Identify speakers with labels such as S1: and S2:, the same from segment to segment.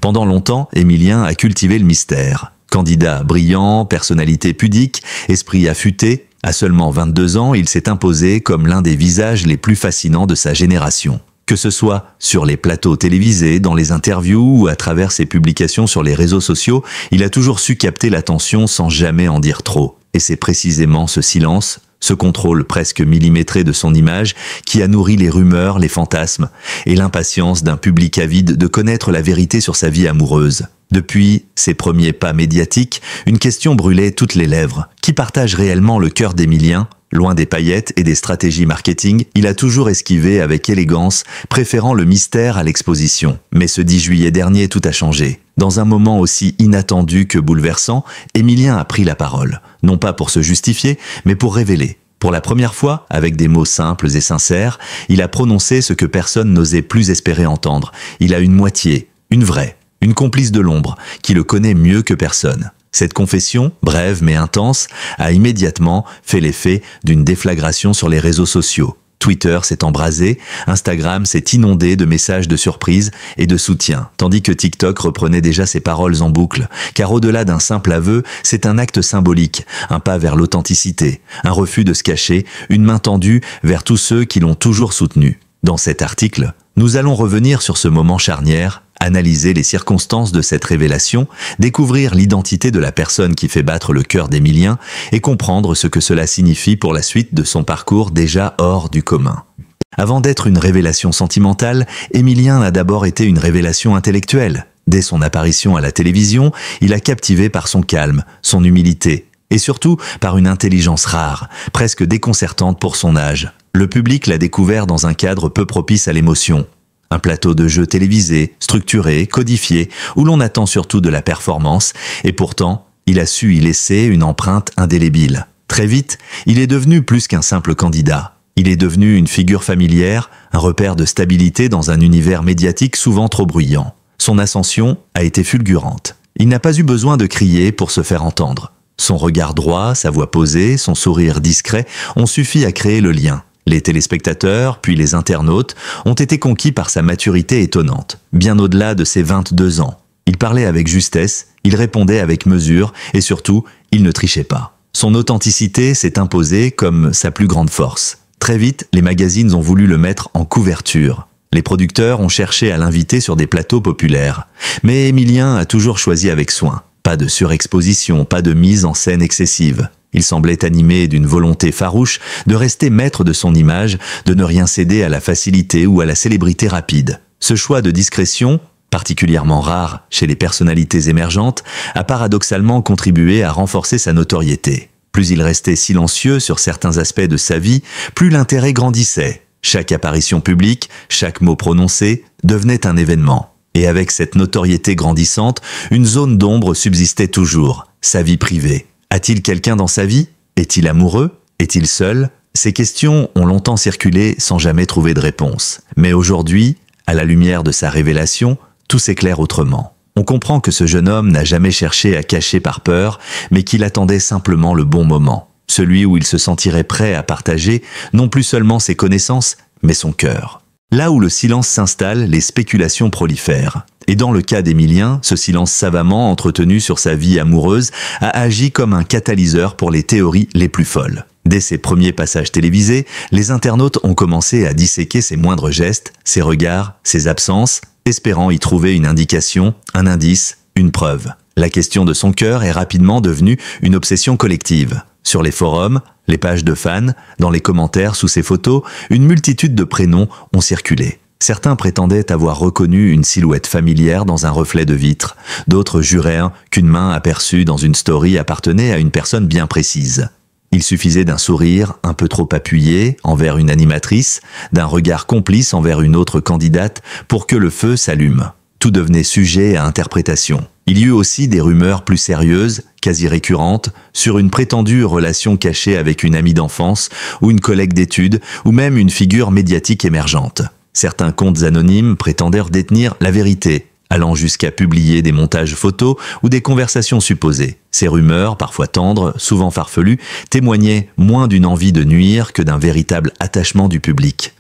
S1: Pendant longtemps, Émilien a cultivé le mystère. Candidat brillant, personnalité pudique, esprit affûté, à seulement 22 ans, il s'est imposé comme l'un des visages les plus fascinants de sa génération. Que ce soit sur les plateaux télévisés, dans les interviews ou à travers ses publications sur les réseaux sociaux, il a toujours su capter l'attention sans jamais en dire trop. Et c'est précisément ce silence, ce contrôle presque millimétré de son image qui a nourri les rumeurs, les fantasmes et l'impatience d'un public avide de connaître la vérité sur sa vie amoureuse. Depuis ses premiers pas médiatiques, une question brûlait toutes les lèvres. Qui partage réellement le cœur d'Émilien ? Loin des paillettes et des stratégies marketing, il a toujours esquivé avec élégance, préférant le mystère à l'exposition. Mais ce 10 juillet dernier, tout a changé. Dans un moment aussi inattendu que bouleversant, Émilien a pris la parole. Non pas pour se justifier, mais pour révéler. Pour la première fois, avec des mots simples et sincères, il a prononcé ce que personne n'osait plus espérer entendre. Il a une moitié, une vraie, une complice de l'ombre, qui le connaît mieux que personne. Cette confession, brève mais intense, a immédiatement fait l'effet d'une déflagration sur les réseaux sociaux. Twitter s'est embrasé, Instagram s'est inondé de messages de surprise et de soutien, tandis que TikTok reprenait déjà ses paroles en boucle. Car au-delà d'un simple aveu, c'est un acte symbolique, un pas vers l'authenticité, un refus de se cacher, une main tendue vers tous ceux qui l'ont toujours soutenu. Dans cet article, nous allons revenir sur ce moment charnière, analyser les circonstances de cette révélation, découvrir l'identité de la personne qui fait battre le cœur d'Émilien et comprendre ce que cela signifie pour la suite de son parcours déjà hors du commun. Avant d'être une révélation sentimentale, Émilien a d'abord été une révélation intellectuelle. Dès son apparition à la télévision, il a captivé par son calme, son humilité et surtout par une intelligence rare, presque déconcertante pour son âge. Le public l'a découvert dans un cadre peu propice à l'émotion. Un plateau de jeu télévisé, structuré, codifié, où l'on attend surtout de la performance, et pourtant, il a su y laisser une empreinte indélébile. Très vite, il est devenu plus qu'un simple candidat. Il est devenu une figure familière, un repère de stabilité dans un univers médiatique souvent trop bruyant. Son ascension a été fulgurante. Il n'a pas eu besoin de crier pour se faire entendre. Son regard droit, sa voix posée, son sourire discret ont suffi à créer le lien. Les téléspectateurs, puis les internautes, ont été conquis par sa maturité étonnante, bien au-delà de ses 22 ans. Il parlait avec justesse, il répondait avec mesure, et surtout, il ne trichait pas. Son authenticité s'est imposée comme sa plus grande force. Très vite, les magazines ont voulu le mettre en couverture. Les producteurs ont cherché à l'inviter sur des plateaux populaires. Mais Émilien a toujours choisi avec soin. Pas de surexposition, pas de mise en scène excessive. Il semblait animé d'une volonté farouche de rester maître de son image, de ne rien céder à la facilité ou à la célébrité rapide. Ce choix de discrétion, particulièrement rare chez les personnalités émergentes, a paradoxalement contribué à renforcer sa notoriété. Plus il restait silencieux sur certains aspects de sa vie, plus l'intérêt grandissait. Chaque apparition publique, chaque mot prononcé, devenait un événement. Et avec cette notoriété grandissante, une zone d'ombre subsistait toujours, sa vie privée. A-t-il quelqu'un dans sa vie? Est-il amoureux? Est-il seul? Ces questions ont longtemps circulé sans jamais trouver de réponse. Mais aujourd'hui, à la lumière de sa révélation, tout s'éclaire autrement. On comprend que ce jeune homme n'a jamais cherché à cacher par peur, mais qu'il attendait simplement le bon moment. Celui où il se sentirait prêt à partager non plus seulement ses connaissances, mais son cœur. Là où le silence s'installe, les spéculations prolifèrent. Et dans le cas d'Émilien, ce silence savamment entretenu sur sa vie amoureuse a agi comme un catalyseur pour les théories les plus folles. Dès ses premiers passages télévisés, les internautes ont commencé à disséquer ses moindres gestes, ses regards, ses absences, espérant y trouver une indication, un indice, une preuve. La question de son cœur est rapidement devenue une obsession collective. Sur les forums, les pages de fans, dans les commentaires sous ses photos, une multitude de prénoms ont circulé. Certains prétendaient avoir reconnu une silhouette familière dans un reflet de vitre. D'autres jurèrent qu'une main aperçue dans une story appartenait à une personne bien précise. Il suffisait d'un sourire un peu trop appuyé envers une animatrice, d'un regard complice envers une autre candidate pour que le feu s'allume. Tout devenait sujet à interprétation. Il y eut aussi des rumeurs plus sérieuses, quasi récurrentes, sur une prétendue relation cachée avec une amie d'enfance ou une collègue d'études ou même une figure médiatique émergente. Certains comptes anonymes prétendèrent détenir la vérité, allant jusqu'à publier des montages photos ou des conversations supposées. Ces rumeurs, parfois tendres, souvent farfelues, témoignaient moins d'une envie de nuire que d'un véritable attachement du public.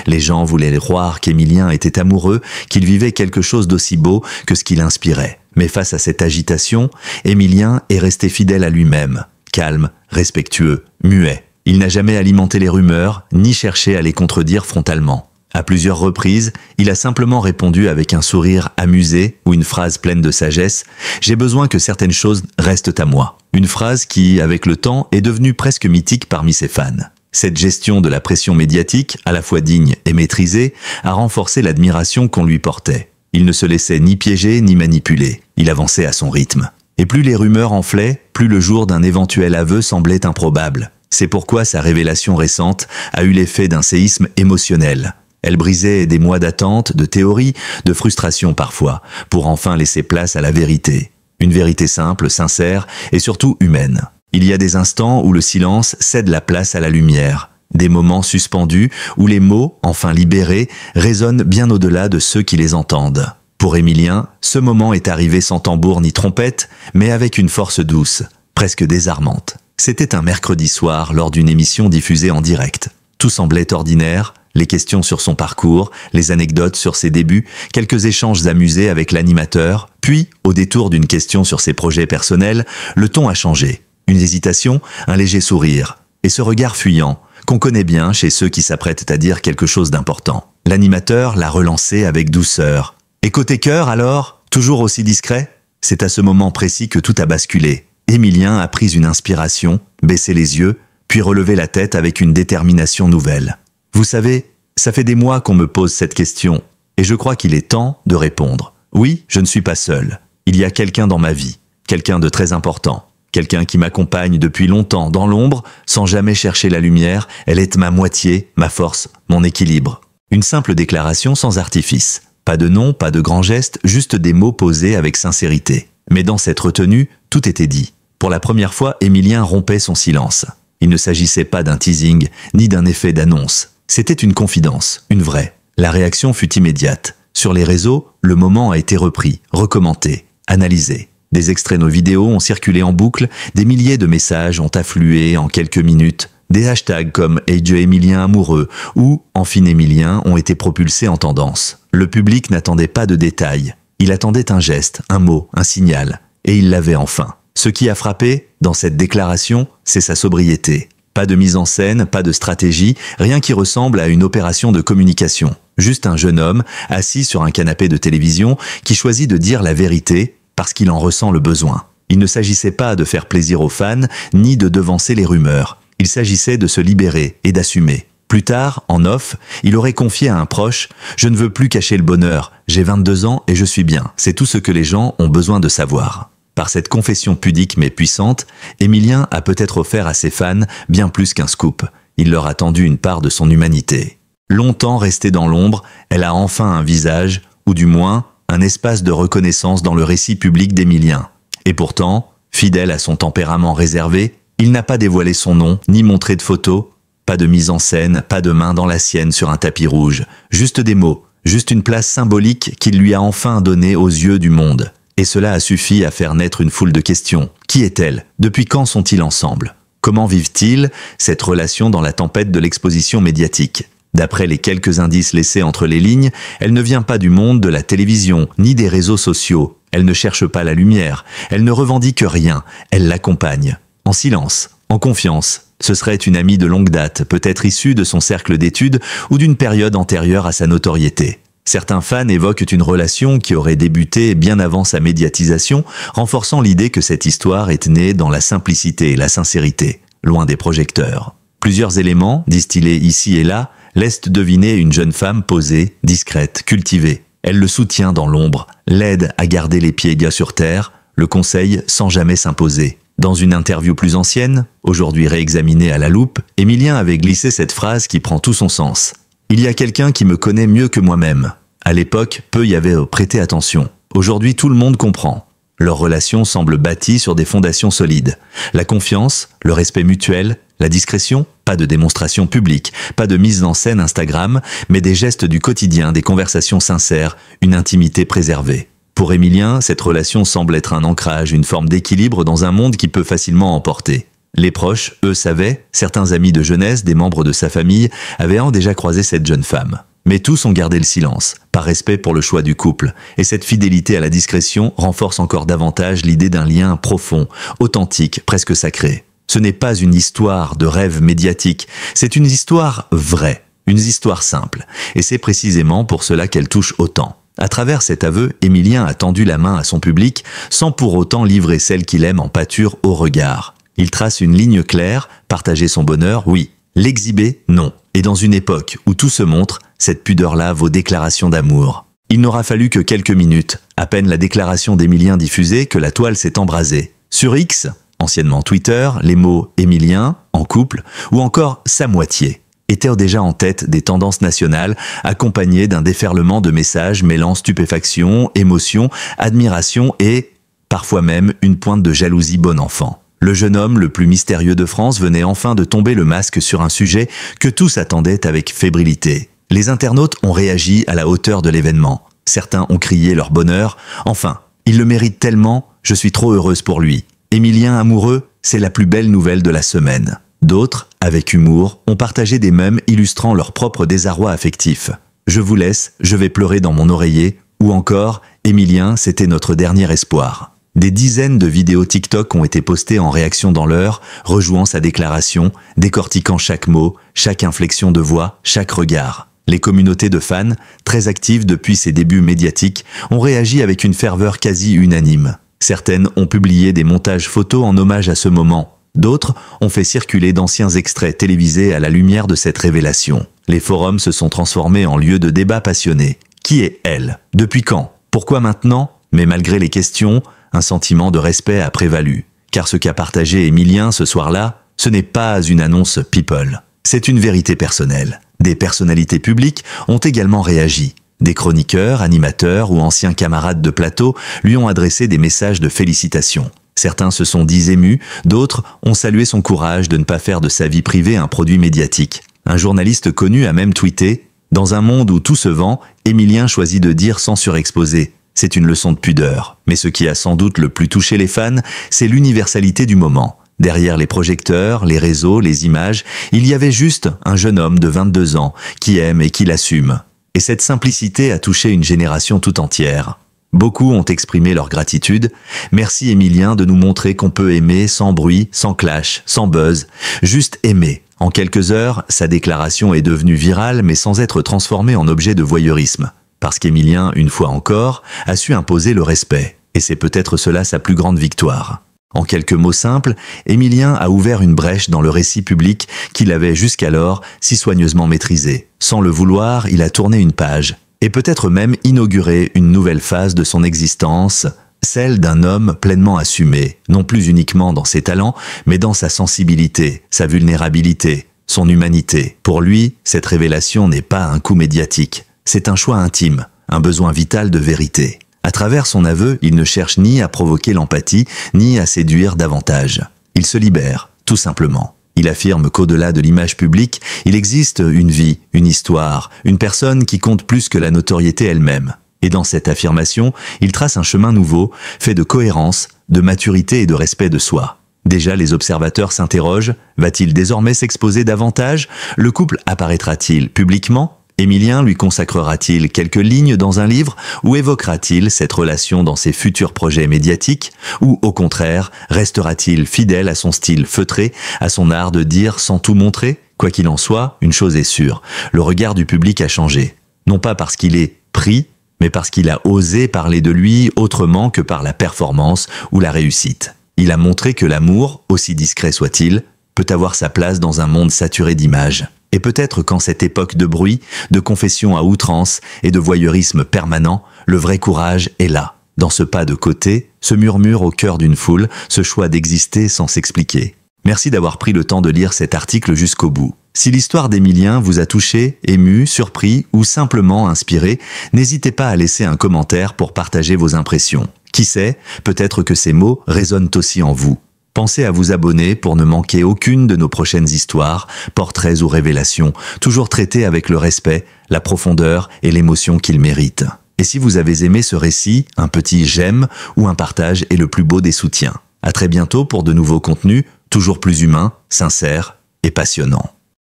S1: Les gens voulaient croire qu'Émilien était amoureux, qu'il vivait quelque chose d'aussi beau que ce qu'il inspirait. Mais face à cette agitation, Émilien est resté fidèle à lui-même, calme, respectueux, muet. Il n'a jamais alimenté les rumeurs, ni cherché à les contredire frontalement. À plusieurs reprises, il a simplement répondu avec un sourire amusé ou une phrase pleine de sagesse « J'ai besoin que certaines choses restent à moi ». Une phrase qui, avec le temps, est devenue presque mythique parmi ses fans. Cette gestion de la pression médiatique, à la fois digne et maîtrisée, a renforcé l'admiration qu'on lui portait. Il ne se laissait ni piéger ni manipuler. Il avançait à son rythme. Et plus les rumeurs enflaient, plus le jour d'un éventuel aveu semblait improbable. C'est pourquoi sa révélation récente a eu l'effet d'un séisme émotionnel. Elle brisait des mois d'attente, de théories, de frustration parfois, pour enfin laisser place à la vérité. Une vérité simple, sincère et surtout humaine. Il y a des instants où le silence cède la place à la lumière. Des moments suspendus où les mots, enfin libérés, résonnent bien au-delà de ceux qui les entendent. Pour Émilien, ce moment est arrivé sans tambour ni trompette, mais avec une force douce, presque désarmante. C'était un mercredi soir lors d'une émission diffusée en direct. Tout semblait ordinaire, les questions sur son parcours, les anecdotes sur ses débuts, quelques échanges amusés avec l'animateur, puis, au détour d'une question sur ses projets personnels, le ton a changé. Une hésitation, un léger sourire, et ce regard fuyant, qu'on connaît bien chez ceux qui s'apprêtent à dire quelque chose d'important. L'animateur l'a relancé avec douceur. « Et côté cœur alors, toujours aussi discret ?» C'est à ce moment précis que tout a basculé. Émilien a pris une inspiration, baissé les yeux, puis relevé la tête avec une détermination nouvelle. « Vous savez, ça fait des mois qu'on me pose cette question, et je crois qu'il est temps de répondre. Oui, je ne suis pas seul. Il y a quelqu'un dans ma vie, quelqu'un de très important. Quelqu'un qui m'accompagne depuis longtemps dans l'ombre, sans jamais chercher la lumière, elle est ma moitié, ma force, mon équilibre. » Une simple déclaration sans artifice. Pas de nom, pas de grands gestes, juste des mots posés avec sincérité. Mais dans cette retenue, tout était dit. Pour la première fois, Émilien rompait son silence. Il ne s'agissait pas d'un teasing, ni d'un effet d'annonce. C'était une confidence, une vraie. La réaction fut immédiate. Sur les réseaux, le moment a été repris, recommandé, analysé. Des extraits de nos vidéos ont circulé en boucle, des milliers de messages ont afflué en quelques minutes. Des hashtags comme « Hey Émilien amoureux » ou « Enfin Émilien » ont été propulsés en tendance. Le public n'attendait pas de détails. Il attendait un geste, un mot, un signal. Et il l'avait enfin. Ce qui a frappé, dans cette déclaration, c'est sa sobriété. Pas de mise en scène, pas de stratégie, rien qui ressemble à une opération de communication. Juste un jeune homme, assis sur un canapé de télévision, qui choisit de dire la vérité parce qu'il en ressent le besoin. Il ne s'agissait pas de faire plaisir aux fans, ni de devancer les rumeurs. Il s'agissait de se libérer et d'assumer. Plus tard, en off, il aurait confié à un proche « Je ne veux plus cacher le bonheur, j'ai 22 ans et je suis bien, c'est tout ce que les gens ont besoin de savoir ». Par cette confession pudique mais puissante, Émilien a peut-être offert à ses fans bien plus qu'un scoop. Il leur a tendu une part de son humanité. Longtemps restée dans l'ombre, elle a enfin un visage, ou du moins un espace de reconnaissance dans le récit public d'Émilien. Et pourtant, fidèle à son tempérament réservé, il n'a pas dévoilé son nom, ni montré de photos, pas de mise en scène, pas de main dans la sienne sur un tapis rouge, juste des mots, juste une place symbolique qu'il lui a enfin donnée aux yeux du monde. Et cela a suffi à faire naître une foule de questions. Qui est-elle? Depuis quand sont-ils ensemble? Comment vivent-ils cette relation dans la tempête de l'exposition médiatique? D'après les quelques indices laissés entre les lignes, elle ne vient pas du monde de la télévision, ni des réseaux sociaux. Elle ne cherche pas la lumière, elle ne revendique rien, elle l'accompagne. En silence, en confiance. Ce serait une amie de longue date, peut-être issue de son cercle d'études ou d'une période antérieure à sa notoriété. Certains fans évoquent une relation qui aurait débuté bien avant sa médiatisation, renforçant l'idée que cette histoire est née dans la simplicité et la sincérité, loin des projecteurs. Plusieurs éléments, distillés ici et là, laissent deviner une jeune femme posée, discrète, cultivée. Elle le soutient dans l'ombre, l'aide à garder les pieds gars sur terre, le conseille sans jamais s'imposer. Dans une interview plus ancienne, aujourd'hui réexaminée à la loupe, Émilien avait glissé cette phrase qui prend tout son sens. « Il y a quelqu'un qui me connaît mieux que moi-même. À l'époque, peu y avaient prêté attention. Aujourd'hui, tout le monde comprend. » Leur relation semble bâtie sur des fondations solides. La confiance, le respect mutuel, la discrétion, pas de démonstration publique, pas de mise en scène Instagram, mais des gestes du quotidien, des conversations sincères, une intimité préservée. Pour Émilien, cette relation semble être un ancrage, une forme d'équilibre dans un monde qui peut facilement emporter. Les proches, eux, savaient, certains amis de jeunesse, des membres de sa famille, avaient déjà croisé cette jeune femme. Mais tous ont gardé le silence, par respect pour le choix du couple, et cette fidélité à la discrétion renforce encore davantage l'idée d'un lien profond, authentique, presque sacré. Ce n'est pas une histoire de rêve médiatique, c'est une histoire vraie, une histoire simple, et c'est précisément pour cela qu'elle touche autant. À travers cet aveu, Émilien a tendu la main à son public, sans pour autant livrer celle qu'il aime en pâture au regard. Il trace une ligne claire, partager son bonheur, oui. L'exhiber, non. Et dans une époque où tout se montre, cette pudeur-là vaut déclaration d'amour. Il n'aura fallu que quelques minutes, à peine la déclaration d'Émilien diffusée, que la toile s'est embrasée. Sur X, anciennement Twitter, les mots « Émilien »,« en couple » ou encore « sa moitié » étaient déjà en tête des tendances nationales, accompagnés d'un déferlement de messages mêlant stupéfaction, émotion, admiration et, parfois même, une pointe de jalousie bon enfant. Le jeune homme le plus mystérieux de France venait enfin de tomber le masque sur un sujet que tous attendaient avec fébrilité. Les internautes ont réagi à la hauteur de l'événement. Certains ont crié leur bonheur. Enfin, il le mérite tellement, je suis trop heureuse pour lui. Émilien amoureux, c'est la plus belle nouvelle de la semaine. D'autres, avec humour, ont partagé des mèmes illustrant leur propre désarroi affectif. Je vous laisse, je vais pleurer dans mon oreiller. Ou encore, Émilien, c'était notre dernier espoir. Des dizaines de vidéos TikTok ont été postées en réaction dans l'heure, rejouant sa déclaration, décortiquant chaque mot, chaque inflexion de voix, chaque regard. Les communautés de fans, très actives depuis ses débuts médiatiques, ont réagi avec une ferveur quasi unanime. Certaines ont publié des montages photos en hommage à ce moment. D'autres ont fait circuler d'anciens extraits télévisés à la lumière de cette révélation. Les forums se sont transformés en lieux de débat passionnés. Qui est elle? Depuis quand? Pourquoi maintenant? Mais malgré les questions, un sentiment de respect a prévalu. Car ce qu'a partagé Émilien ce soir-là, ce n'est pas une annonce people. C'est une vérité personnelle. Des personnalités publiques ont également réagi. Des chroniqueurs, animateurs ou anciens camarades de plateau lui ont adressé des messages de félicitations. Certains se sont dit émus, d'autres ont salué son courage de ne pas faire de sa vie privée un produit médiatique. Un journaliste connu a même tweeté « Dans un monde où tout se vend, Émilien choisit de dire sans surexposer. C'est une leçon de pudeur. » Mais ce qui a sans doute le plus touché les fans, c'est l'universalité du moment. Derrière les projecteurs, les réseaux, les images, il y avait juste un jeune homme de 22 ans qui aime et qui l'assume. Et cette simplicité a touché une génération tout entière. Beaucoup ont exprimé leur gratitude. Merci Émilien de nous montrer qu'on peut aimer sans bruit, sans clash, sans buzz, juste aimer. En quelques heures, sa déclaration est devenue virale mais sans être transformée en objet de voyeurisme. Parce qu'Émilien, une fois encore, a su imposer le respect. Et c'est peut-être cela sa plus grande victoire. En quelques mots simples, Émilien a ouvert une brèche dans le récit public qu'il avait jusqu'alors si soigneusement maîtrisé. Sans le vouloir, il a tourné une page. Et peut-être même inauguré une nouvelle phase de son existence, celle d'un homme pleinement assumé, non plus uniquement dans ses talents, mais dans sa sensibilité, sa vulnérabilité, son humanité. Pour lui, cette révélation n'est pas un coup médiatique, c'est un choix intime, un besoin vital de vérité. À travers son aveu, il ne cherche ni à provoquer l'empathie, ni à séduire davantage. Il se libère, tout simplement. Il affirme qu'au-delà de l'image publique, il existe une vie, une histoire, une personne qui compte plus que la notoriété elle-même. Et dans cette affirmation, il trace un chemin nouveau, fait de cohérence, de maturité et de respect de soi. Déjà, les observateurs s'interrogent, va-t-il désormais s'exposer davantage? Le couple apparaîtra-t-il publiquement? Émilien lui consacrera-t-il quelques lignes dans un livre ou évoquera-t-il cette relation dans ses futurs projets médiatiques? Ou au contraire, restera-t-il fidèle à son style feutré, à son art de dire sans tout montrer? Quoi qu'il en soit, une chose est sûre, le regard du public a changé. Non pas parce qu'il est pris, mais parce qu'il a osé parler de lui autrement que par la performance ou la réussite. Il a montré que l'amour, aussi discret soit-il, peut avoir sa place dans un monde saturé d'images. Et peut-être qu'en cette époque de bruit, de confession à outrance et de voyeurisme permanent, le vrai courage est là, dans ce pas de côté, ce murmure au cœur d'une foule, ce choix d'exister sans s'expliquer. Merci d'avoir pris le temps de lire cet article jusqu'au bout. Si l'histoire d'Émilien vous a touché, ému, surpris ou simplement inspiré, n'hésitez pas à laisser un commentaire pour partager vos impressions. Qui sait, peut-être que ces mots résonnent aussi en vous. Pensez à vous abonner pour ne manquer aucune de nos prochaines histoires, portraits ou révélations, toujours traitées avec le respect, la profondeur et l'émotion qu'ils méritent. Et si vous avez aimé ce récit, un petit j'aime ou un partage est le plus beau des soutiens. À très bientôt pour de nouveaux contenus toujours plus humain, sincère et passionnant.